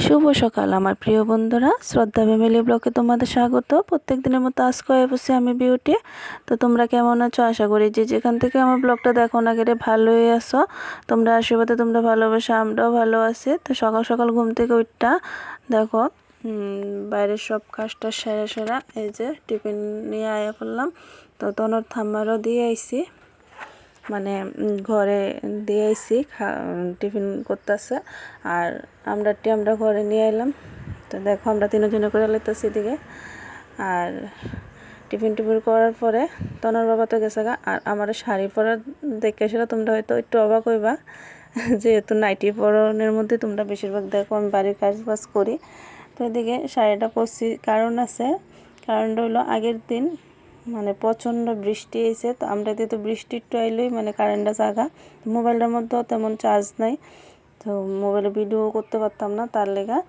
শুভ সকাল আমার প্রিয় বন্ধুরা, শ্রদ্ধা ফ্যামিলি ব্লগে তোমাদের স্বাগত। প্রত্যেক দিনের মতো আজকে বসে আমি বিউটি। তো তোমরা কেমন আছো? আশা করি যে যেখান থেকে আমার ব্লগটা দেখো না কেটে ভালোই আছো। তোমরা আশীর্বাদে তোমরা ভালোবাসা আমরাও ভালো আছি। তো সকাল সকাল ঘুম থেকে উঠটা দেখো বাইরের সব কাজটা সেরা সেরা এই যে টিফিন নিয়ে আয়া করলাম। তো তনর থাম্মারও দিয়ে আইছি, মানে ঘরে দিয়ে আইছি টিফিন করতেছে। আর আমরা ঘরে নিয়ে এলাম। তো দেখো আমরা তিনজনে করে লইতেছি দিকে। আর টিফিন করার পরে তনার বাবা তো গেছে গা। আর আমার শাড়ি পরার দেখে সেটা তোমরা হয়তো একটু অবাক হইবা, যেহেতু নাইটি পরনের মধ্যে তোমরা বেশিরভাগ দেখো আমি বাড়ির কাজ বাজ করি। তো এদিকে শাড়িটা পরছি, কারণ আছে। কারণটা হলো আগের দিন মানে প্রচণ্ড বৃষ্টি হয়েছে। তো আমরা তো বৃষ্টি একটু আইলেই মানে কারেন্টটা জাগা, মোবাইলটার মধ্যেও তেমন চার্জ নাই। তো মোবাইলে ভিডিও করতে পারতাম না, তার লেগা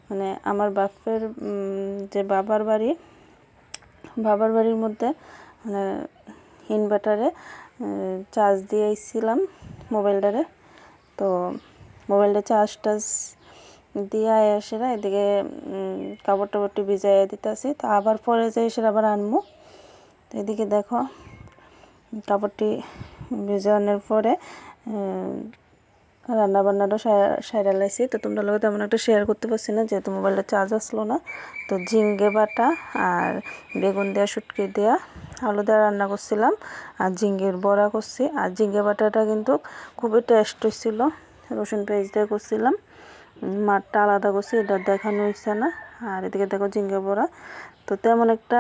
মানে আমার বাপের যে বাবার বাড়ির মধ্যে মানে ইনভার্টারে চার্জ দিয়ে এসেছিলাম মোবাইলটারে। তো মোবাইলটা চার্জ দিয়ে এসেরা এদিকে কাপড় টাপড়টি ভিজাইয়া দিতেছি। তো আবার পরে যে এসে আবার আনবো। তো এদিকে দেখো কাপড়টি ভিজানোর পরে রান্নাবান্নারও সাইরা লাইছি। তো তোমরা লোক তেমন একটা শেয়ার করতে পারছি না, যেহেতু মোবাইলটা চার্জ আসলো না। তো ঝিঙ্গে বাটা আর বেগুন দেওয়া শুটকি দেওয়া আলু দেওয়া রান্না করছিলাম, আর ঝিঙ্গের বড়া করছি। আর ঝিঙ্গে বাটাটা কিন্তু খুবই টেস্ট হয়েছিল, রসুন পেঁয়াজ দিয়ে করছিলাম। মাঠটা আলাদা করছি, এটা দেখানো হয়েছে না। আর এদিকে দেখো ঝিঙ্গে বড়া। তো তেমন একটা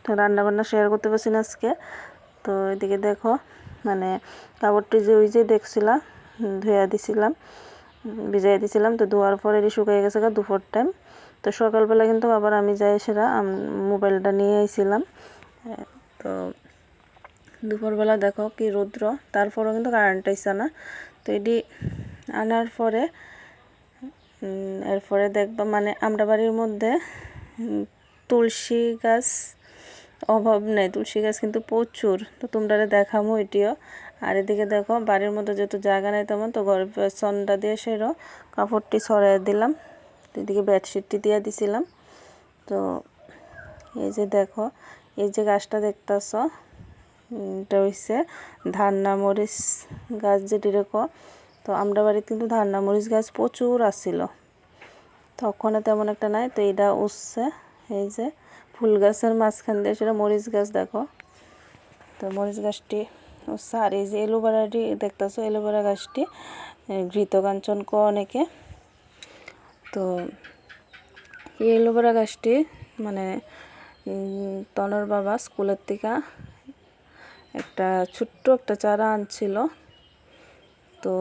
রান্নাবান্না শেয়ার করতে পারছি না আজকে। তো এদিকে দেখো মানে কাপড়টি যে ওই যে দেখছিলাম ধুয়ে দিছিলাম, ভিজাই দিছিলাম। তো ধোয়ার পরে শুকিয়ে গেছে দুপুর টাইম। তো সকালবেলা কিন্তু আবার আমি যাই সেটা মোবাইলটা নিয়ে আইছিলাম। তো দুপুরবেলা দেখো কি রৌদ্র, তারপরেও কিন্তু কারেন্ট আইসা না। তো এটি আনার পরে এরপরে দেখবা মানে আমরা বাড়ির মধ্যে তুলসী গাছ অভাব নেই, তুলসী গাছ কিন্তু প্রচুর। তো তোমরা দেখামো এটিও। আর এদিকে দেখো বাড়ির মধ্যে যেহেতু জায়গা নেই তেমন, তো ঘরের পেছনটা দিয়ে সেরো কাপড়টি ছড়াই দিলাম। এদিকে বেডশিটটি দিয়ে দিছিলাম। তো এই যে দেখো এই যে গাছটা দেখতেছ, এটা হচ্ছে ধান্না মরিচ গাছ যেটি রেখো। তো আমরা বাড়িতে কিন্তু ধান্না মরিচ গাছ প্রচুর আসছিল, তখন তেমন একটা নাই। তো এটা উঠছে এই যে ফুল গাছের মাঝখান দিয়ে সেটা মরিচ গাছ দেখো। তো মরিচ গাছটি উঠছে। আর এই যে এলোভেরাটি দেখতেছো, এলোভেরা গাছটি ঘৃতকাঞ্চন ক অনেকে। তো এই এলোভেরা গাছটি মানে তনর বাবা স্কুলের থেকে একটা ছোট্ট একটা চারা আনছিল। তো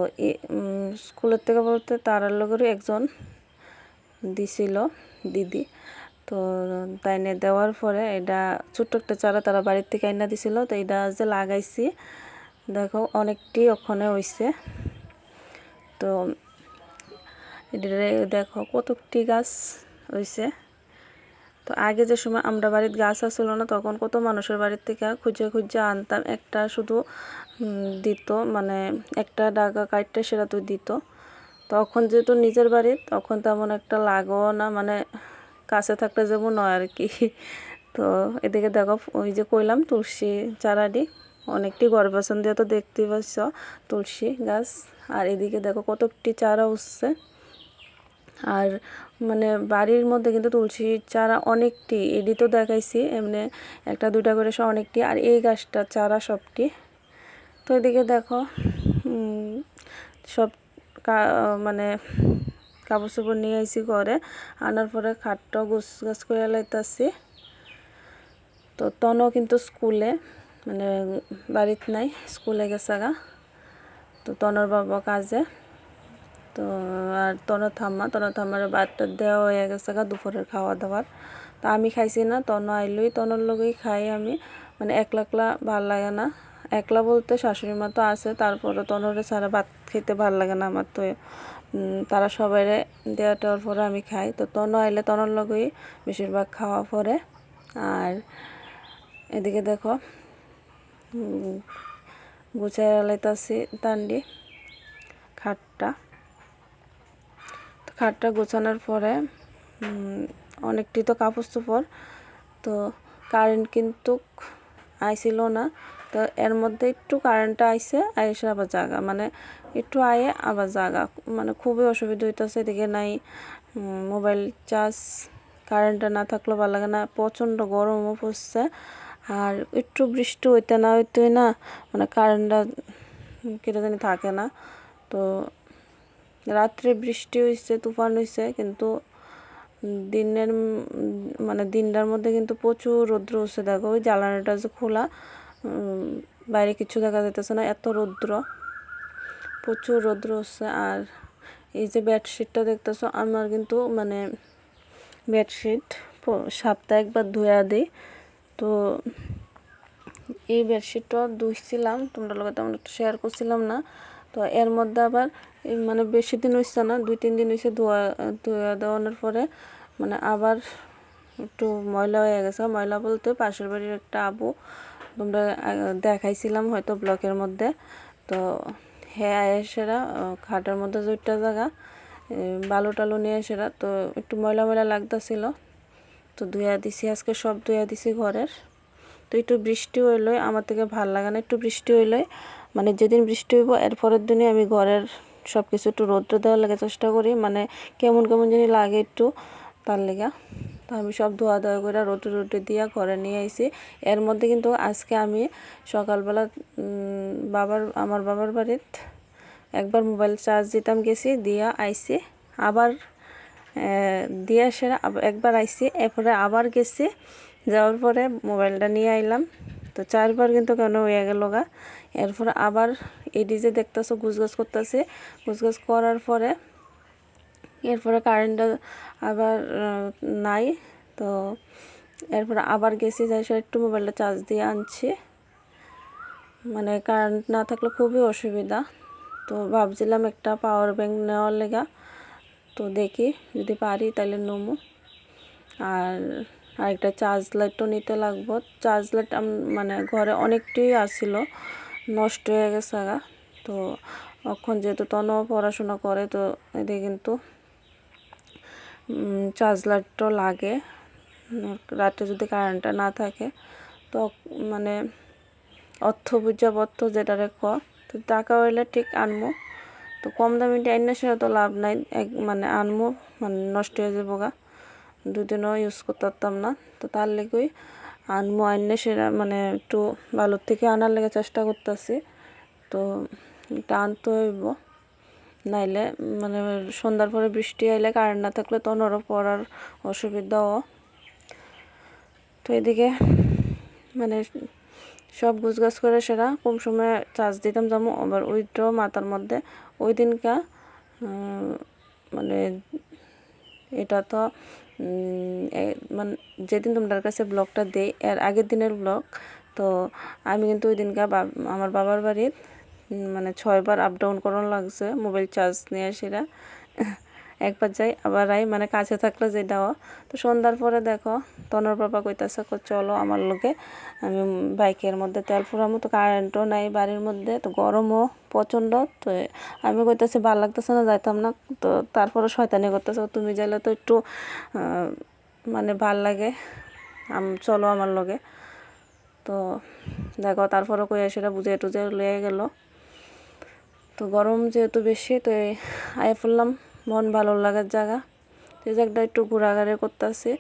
স্কুলের থেকে বলতে তার লগেরই একজন দিছিল দিদি। তো তাই নিয়ে দেওয়ার পরে এটা ছোট্ট একটা চারা তারা বাড়ির থেকে আইনা দিছিল। তো এটা যে লাগাইছি দেখো অনেকটি ওখানে হয়েছে। তো এটা দেখো কতটি গাছ হয়েছে। তো আগে যে সময় আমরা বাড়িতে গাছ আসছিল না, তখন কত মানুষের বাড়ির থেকে খুঁজে খুঁজে আনতাম, একটা শুধু দিত, মানে একটা ডাগা কাটতে সেটা তো দিত। তখন যেহেতু নিজের বাড়ি, তখন তেমন একটা লাগও না, মানে কাছে থাকলে যেমন নয় আর কি। তো এদিকে দেখো ওই যে কইলাম তুলসী চারাটি অনেকটি গর্বাসন দিয়ে তো দেখতে পাচ্ছ তুলসী গাছ। আর এদিকে দেখো কতটি চারা উঠছে। আর মানে বাড়ির মধ্যে কিন্তু তুলসী চারা অনেকটি, এডি তো দেখাইছি এমনি একটা দুইটা করে সব অনেকটি। আর এই গাছটা চারা সবটি। তো এদিকে দেখো সব মানে কাপড় চোপড় নিয়ে আইসি ঘরে, আনার পরে খাটটাও গাছ করে লাইতাছি। তো তনও কিন্তু স্কুলে মানে বাড়িতে নাই, স্কুলে গেছে গা। তো তনর বাবা কাজে। তো আর তনর থাম্মার ভাতটা দেওয়া হয়ে গেছে গা দুপুরের খাওয়া দাওয়ার। তো আমি খাইছি না, তন আইলই তনর লগেই খাই আমি, মানে একলা একলা ভাল লাগে না। একলা বলতে শাশুড়ি মা তো আছে, তারপরে তনরে ছাড়া ভাত খেতে ভাল লাগে না আমার। তো তারা সবাই দেওয়া টেওয়ার পরে আমি খাই। তো তন আইলে তনর লগেই বেশিরভাগ খাওয়া পরে। আর এদিকে দেখো গুছাই লাইতাছি তান্ডি খাটটা। খাটটা গোছানোর পরে অনেকটি তো কাপড় চোপড়, তো কারেন্ট কিন্তু আইছিল না। তো এর মধ্যে একটু কারেন্টটা আইসে আইসে আবার জাগা, মানে একটু আয়ে আবার জাগা, মানে খুবই অসুবিধা হইতেছে। এদিকে নাই মোবাইল চার্জ, কারেন্টটা না থাকলেও ভালো লাগে না, প্রচণ্ড গরমও পড়ছে। আর একটু বৃষ্টি হইতে না মানে কারেন্টটা কেটে জানি থাকে না। তো রাত্রে বৃষ্টি হয়েছে, তুফান হয়েছে, কিন্তু দিনের মানে দিনটার মধ্যে কিন্তু প্রচুর রৌদ্র হচ্ছে। দেখো ওই জ্বালানিটা যে খোলা, বাইরে কিছু দেখা যাইতেছে না, এত রৌদ্র, প্রচুর রৌদ্র হচ্ছে। আর এই যে বেডশিটটা দেখতেছো, আমার কিন্তু মানে বেডশিট সপ্তাহে একবার ধুয়া দিই। তো এই বেডশিটটা ধুইছিলাম, তোমরা লোক তেমন একটু শেয়ার করছিলাম না। তো এর মধ্যে আবার মানে বেশি দিন হয়েছে না, 2-3 দিন হয়েছে ধোয়া দেওয়ানোর পরে মানে আবার একটু ময়লা হয়ে গেছে। ময়লা বলতে পাশের বাড়ির একটা আপু, তোমরা দেখাইছিলাম হয়তো ব্লকের মধ্যে। তো হ্যাঁ এসেরা খাটের মধ্যে দুইটা জায়গা বালু টালু নিয়ে এসেরা, তো একটু ময়লা ময়লা লাগতেছিল। তো ধুয়া দিছি, আজকে সব ধুয়া দিছি ঘরের। তো একটু বৃষ্টি হইলে আমার থেকে ভাল লাগে না, একটু বৃষ্টি হইলে মানে যেদিন বৃষ্টি হইব এর পরের দিনই আমি ঘরের সব কিছু একটু রৌদ্র দেওয়ার লাগে চেষ্টা করি, মানে কেমন কেমন জানি লাগে একটু, তার লেগা। তো আমি সব ধোয়া করে রৌদ্র দিয়া ঘরে নিয়ে আইছি। এর মধ্যে কিন্তু আজকে আমি সকালবেলা আমার বাবার বাড়িতে একবার মোবাইল চার্জ দিতাম গেছি, দিয়া আইছি, আবার দিয়ে সেরা একবার আইছি, এরপরে আবার গেছি, যাওয়ার পরে মোবাইলটা নিয়ে আইলাম। তো 4বার কিন্তু কেন হয়ে গেল গা। এরপরে আবার এডি যে দেখতেছো গুছগাছ করতেছে, গুছগাছ করার পরে এরপরে কারেন্টটা আবার নাই। তো এরপরে আবার গেছি, যাই সে একটু মোবাইলটা চার্জ দিয়ে আনছি, মানে কারেন্ট না থাকলে খুবই অসুবিধা। তো ভাবছিলাম একটা পাওয়ার ব্যাংক নেওয়ার লেগা, তো দেখি যদি পারি তাহলে নেবো। আর আরেকটা চার্জ লাইটও নিতে লাগবো। চার্জ লাইট মানে ঘরে অনেকটাই আসছিল, নষ্ট হয়ে গেছে গা। তো এখন যেহেতু তনও পড়াশোনা করে, তো এদিকে কিন্তু চার্জ লাইটও লাগে রাতে যদি কারেন্টটা না থাকে। তো মানে অর্থ বুঝাবর্থ যেটারে তো টাকা হইলে ঠিক আনমো। তো কম দামিটা আইনে সেটা তো লাভ নাই, মানে আনমো মানে নষ্ট হয়ে যাবো গা, 2 দিনও ইউজ করতে পারতাম না। তো তার লেগেই আনমো, আইনে সেটা মানে একটু ভালোর থেকে আনার লেগে চেষ্টা করতেছি। তো এটা আনতে হইব, নাইলে মানে সন্ধ্যার পরে বৃষ্টি আইলে কারেন্ট না থাকলে তো নরম পড়ার অসুবিধাও। তো এদিকে মানে সব গুছগাছ করে সেরা কম সময়ে চার্জ দিতাম যাবো। আবার ওইটাও মাথার মধ্যে ওই দিনকা মানে এটা তো মানে যেদিন তোমাদের কাছে ব্লগটা দেই এর আগের দিনের ব্লগ। তো আমি কিন্তু ওই দিনকা আমার বাবার বাড়ির মানে 6বার আপ ডাউন করানো লাগছে মোবাইল চার্জ নিয়ে সেরা, একবার যাই আবার আই, মানে কাছে থাকলে যেটাও। তো সন্ধ্যার পরে দেখো তনর বাবা কইতাছে চলো আমার লোকে, আমি বাইকের মধ্যে তেল ফুরামো। তো কারেন্টও নাই বাড়ির মধ্যে, তো গরমও প্রচণ্ড। তো আমি কইতাছি ভালো লাগতেছে না, যাইতাম না। তো তারপরে শয়তানি করতেছে, তুমি যাইলে তো একটু মানে ভাল লাগে, চলো আমার লগে। তো দেখো তারপরে কই সেটা বুঝে টুঝে লয়ে গেল। তো গরম যেহেতু বেশি, তো আয় পড়লাম মন ভালো লাগার জায়গা, এই জায়গাটা একটু ঘোরাঘুরি করতেছি।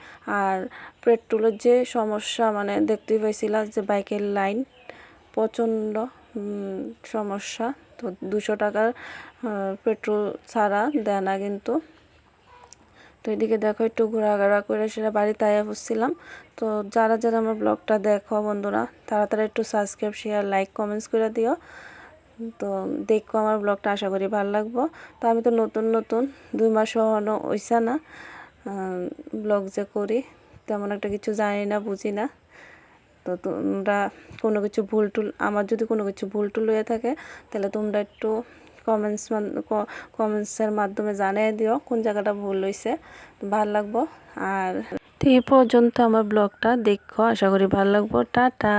আর পেট্রোলের যে সমস্যা, মানে দেখতেই পাইছিলাম যে বাইকের লাইন প্রচণ্ড সমস্যা। তো 200 টাকার পেট্রোল ছাড়া দেয় না কিন্তু। তো এদিকে দেখো একটু ঘোরাঘোরা করে সেটা বাড়িতে আয়া পড়ছিলাম। তো যারা যারা আমার ব্লগটা দেখো বন্ধুরা, তারা একটু সাবস্ক্রাইব শেয়ার লাইক কমেন্টস করে দিও। তো দেখো আমার ব্লগটা, আশা করি ভালো লাগবো। তো আমি তো নতুন 2 মাস হওয়ানো হইছে না ব্লগ যে করি, তেমন একটা কিছু জানি না, বুঝি না। তো তোমরা কোনো কিছু আমার যদি কোনো কিছু ভুল টুল হয়ে থাকে, তাহলে তোমরা একটু কমেন্টসের মাধ্যমে জানিয়ে দিও কোন জায়গাটা ভুল হয়েছে, ভালো লাগবো। আর এই পর্যন্ত আমার ব্লগটা দেখো, আশা করি ভালো লাগবো। টাটা।